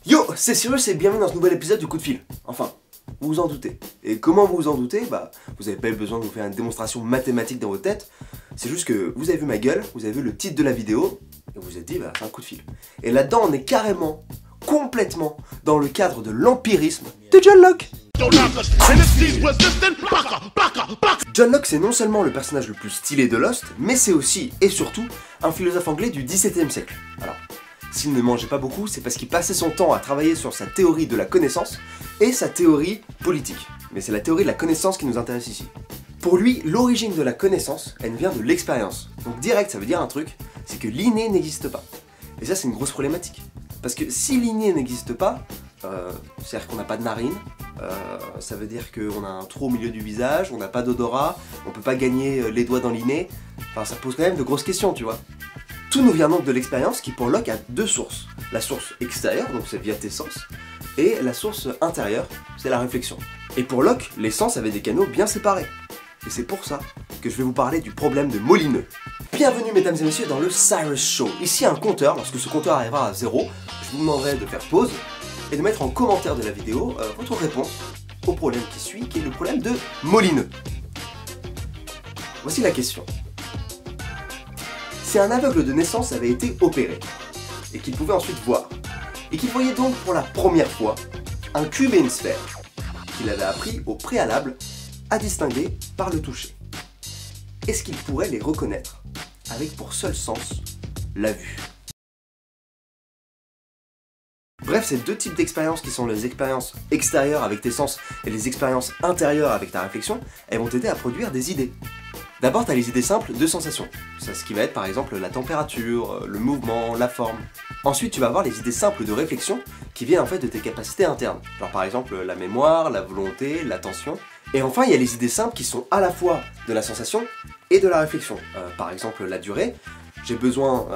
Yo, c'est Cyrus et bienvenue dans ce nouvel épisode du Coup de Fil. Enfin, vous vous en doutez. Et comment vous vous en doutez? Bah, vous n'avez pas eu besoin de vous faire une démonstration mathématique dans votre tête. C'est juste que vous avez vu ma gueule, vous avez vu le titre de la vidéo, et vous vous êtes dit, bah, c'est un coup de fil. Et là-dedans, on est carrément, complètement, dans le cadre de l'empirisme de John Locke. John Locke, c'est non seulement le personnage le plus stylé de Lost, mais c'est aussi, et surtout, un philosophe anglais du XVIIe siècle. Alors, s'il ne mangeait pas beaucoup, c'est parce qu'il passait son temps à travailler sur sa théorie de la connaissance et sa théorie politique. Mais c'est la théorie de la connaissance qui nous intéresse ici. Pour lui, l'origine de la connaissance, elle vient de l'expérience. Donc direct, ça veut dire un truc, c'est que l'inné n'existe pas. Et ça, c'est une grosse problématique. Parce que si l'inné n'existe pas, c'est-à-dire qu'on n'a pas de narine, ça veut dire qu'on a un trou au milieu du visage, on n'a pas d'odorat, on peut pas gagner les doigts dans l'inné, enfin ça pose quand même de grosses questions, tu vois. Tout nous vient donc de l'expérience qui pour Locke a deux sources. La source extérieure, donc c'est via tes sens, et la source intérieure, c'est la réflexion. Et pour Locke, les sens avaient des canaux bien séparés. Et c'est pour ça que je vais vous parler du problème de Molineux. Bienvenue mesdames et messieurs dans le Cyrus Show. Ici un compteur, lorsque ce compteur arrivera à 0, je vous demanderai de faire pause et de mettre en commentaire de la vidéo votre réponse au problème qui suit, qui est le problème de Molineux. Voici la question. Si un aveugle de naissance avait été opéré, et qu'il pouvait ensuite voir, et qu'il voyait donc pour la première fois un cube et une sphère, qu'il avait appris au préalable à distinguer par le toucher, est-ce qu'il pourrait les reconnaître avec pour seul sens la vue? Bref, ces deux types d'expériences qui sont les expériences extérieures avec tes sens et les expériences intérieures avec ta réflexion, elles vont t'aider à produire des idées. D'abord, tu as les idées simples de sensations. C'est ce qui va être par exemple la température, le mouvement, la forme. Ensuite, tu vas avoir les idées simples de réflexion qui viennent en fait de tes capacités internes. Genre par exemple la mémoire, la volonté, l'attention. Et enfin, il y a les idées simples qui sont à la fois de la sensation et de la réflexion. Par exemple la durée. J'ai besoin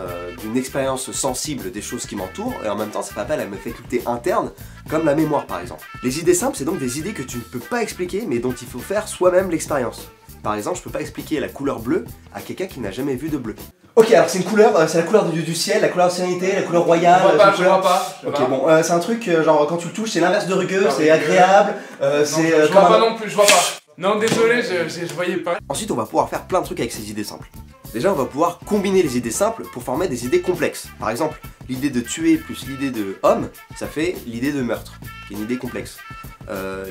d'une expérience sensible des choses qui m'entourent et en même temps ça fait appel à mes facultés internes comme la mémoire par exemple. Les idées simples, c'est donc des idées que tu ne peux pas expliquer mais dont il faut faire soi-même l'expérience. Par exemple, je peux pas expliquer la couleur bleue à quelqu'un qui n'a jamais vu de bleu. Ok, alors c'est une couleur, c'est la couleur du ciel, la couleur de sérénité, la couleur royale. Je vois pas. Ok, bon, c'est un truc, genre quand tu le touches, c'est l'inverse de rugueux, c'est agréable, c'est... Je vois pas non plus, je vois pas. Non, désolé, je voyais pas. Ensuite, on va pouvoir faire plein de trucs avec ces idées simples. Déjà, on va pouvoir combiner les idées simples pour former des idées complexes. Par exemple, l'idée de tuer plus l'idée de homme, ça fait l'idée de meurtre, qui est une idée complexe.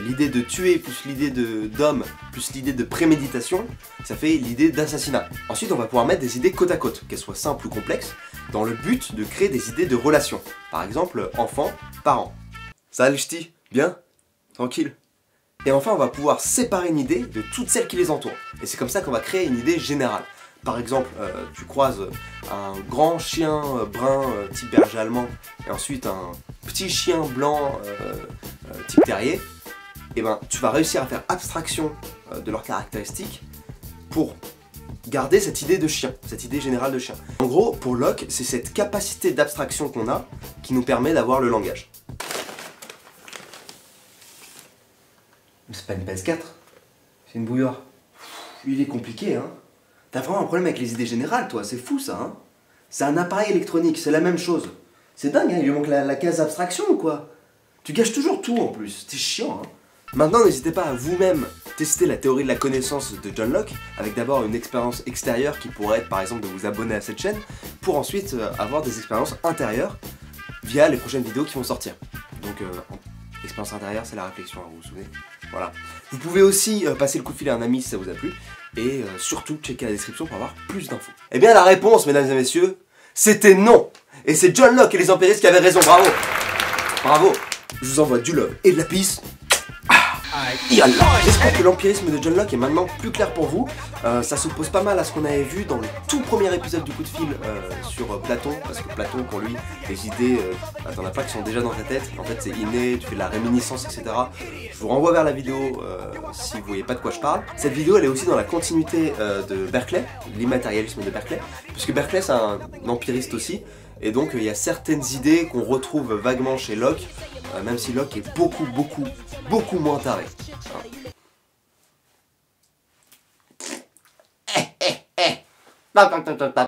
L'idée de tuer plus l'idée d'homme plus l'idée de préméditation, ça fait l'idée d'assassinat. Ensuite, on va pouvoir mettre des idées côte à côte, qu'elles soient simples ou complexes, dans le but de créer des idées de relations. Par exemple, enfant, parent. Salut ch'ti, bien? Tranquille? Et enfin, on va pouvoir séparer une idée de toutes celles qui les entourent. Et c'est comme ça qu'on va créer une idée générale. Par exemple, tu croises un grand chien brun type berger allemand et ensuite un petit chien blanc type terrier, et ben tu vas réussir à faire abstraction de leurs caractéristiques pour garder cette idée de chien, cette idée générale de chien. En gros, pour Locke, c'est cette capacité d'abstraction qu'on a qui nous permet d'avoir le langage. C'est pas une PS4, c'est une bouilloire. Il est compliqué, hein. T'as vraiment un problème avec les idées générales, toi, c'est fou ça, hein. C'est un appareil électronique, c'est la même chose. C'est dingue, hein, il lui manque la case abstraction ou quoi? Tu gâches toujours tout en plus, c'est chiant, hein. Maintenant, n'hésitez pas à vous-même tester la théorie de la connaissance de John Locke, avec d'abord une expérience extérieure qui pourrait être par exemple de vous abonner à cette chaîne, pour ensuite avoir des expériences intérieures via les prochaines vidéos qui vont sortir. Donc, l'expérience intérieure, c'est la réflexion, hein, vous vous souvenez? Voilà. Vous pouvez aussi passer le coup de fil à un ami si ça vous a plu. Et surtout, checker la description pour avoir plus d'infos. Eh bien, la réponse, mesdames et messieurs, c'était non. Et c'est John Locke et les empiristes qui avaient raison, bravo. Bravo. Je vous envoie du love et de la peace. J'espère que l'empirisme de John Locke est maintenant plus clair pour vous. Ça s'oppose pas mal à ce qu'on avait vu dans le tout premier épisode du coup de fil sur Platon, parce que Platon, pour lui, les idées, t'en as pas qui sont déjà dans ta tête. En fait, c'est inné, tu fais de la réminiscence, etc. Je vous renvoie vers la vidéo si vous voyez pas de quoi je parle. Cette vidéo, elle est aussi dans la continuité de Berkeley, l'immatérialisme de Berkeley, puisque Berkeley, c'est un empiriste aussi. Et donc il y a certaines idées qu'on retrouve vaguement chez Locke, même si Locke est beaucoup moins taré. Hein.